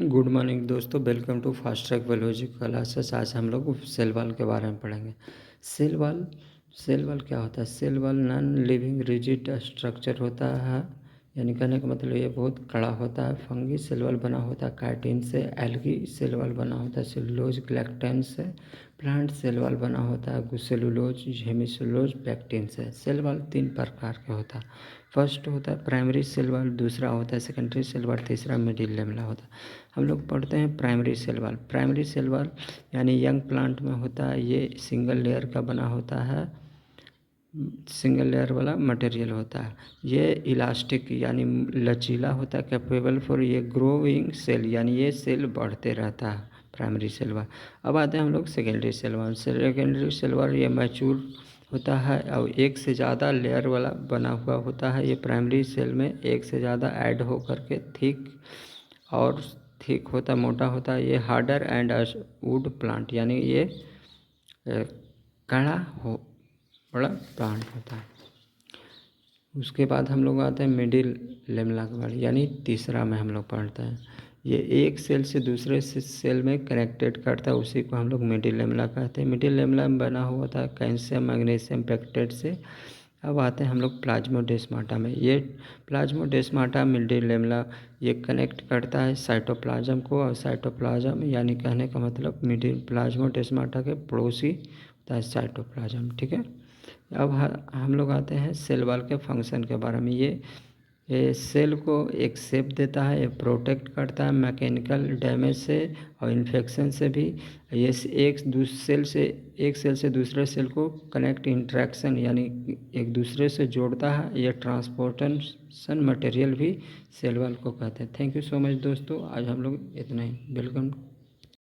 Good morning दोस्तों, welcome to fast track biology classes. आज हम लोग सेल वॉल के बारे में पढ़ेंगे। सेल वॉल सेल वॉल क्या होता है? Cell wall non living rigid structure होता है, यानी कहने का मतलब ये बहुत कड़ा होता है। फंगी सेल वॉल बना होता है काइटिन से, एल्गी सेल वॉल बना होता है सेलुलोज ग्लैक्टन से, प्लांट सेल वॉल बना होता है सेलुलोज हेमिसेलुलोज पैक्टिन से। सेल वॉल 3 प्रकार के होता है। फर्स्ट होता है प्राइमरी सेल वॉल, दूसरा होता है सेकेंडरी सेल वॉल, तीसरा मिडिल लेमला होता है। हम लोग पढ़ते हैं primary cell wall. Primary cell wall यानी यंग प्लांट में होता है। ये सिंगल लेयर का बना होता है, सिंगल लेयर वाला मटेरियल होता है। ये इलास्टिक यानी लचीला होता है, कैपेबल फॉर ये ग्रोइंग सेल यानी ये सेल बढ़ते रहता है, प्राइमरी सेल वॉल। अब आते हैं हम लोग secondary cell wall. Secondary cell wall ये मैच्योर होता है और एक से ज़्यादा लेयर वाला बना हुआ होता है। ये प्राइमरी सेल में एक से ज़्यादा ऐड हो करके और थिक होता, मोटा होता है। ये हार्डर एंड वुड प्लांट यानी ये कड़ा हो बड़ा प्लांट होता है। उसके बाद हम लोग आते हैं मिडिल लेमला के बारे, यानी तीसरा में हम लोग पढ़ते हैं। ये एक सेल से दूसरे सेल में कनेक्टेड करता है, उसी को हम लोग मिडिल लेमला कहते हैं। मिडिल लेमला में बना हुआ था कैल्शियम मैग्नीशियम पेक्टेट से। अब आते हैं हम लोग प्लाज्मोडेस्माटा में। ये प्लाज्मोडेस्माटा मिडिल लेमला ये कनेक्ट करता है साइटोप्लाज्म को, और साइटोप्लाज्म यानी कहने का मतलब मिडिल प्लाज्मोडेस्माटा के पड़ोसी होता है साइटोप्लाज्म। ठीक है। अब हम लोग आते हैं सेल वॉल के फंक्शन के बारे में। ये सेल को एक शेप देता है, ये प्रोटेक्ट करता है मैकेनिकल डैमेज से और इन्फेक्शन से भी। ये एक सेल से दूसरे सेल को कनेक्ट इंट्रैक्शन यानी एक दूसरे से जोड़ता है। ये ट्रांसपोर्टेशन मटेरियल भी सेल वॉल को कहते हैं। थैंक यू सो मच दोस्तों, आज हम लोग इतना ही। वेलकम।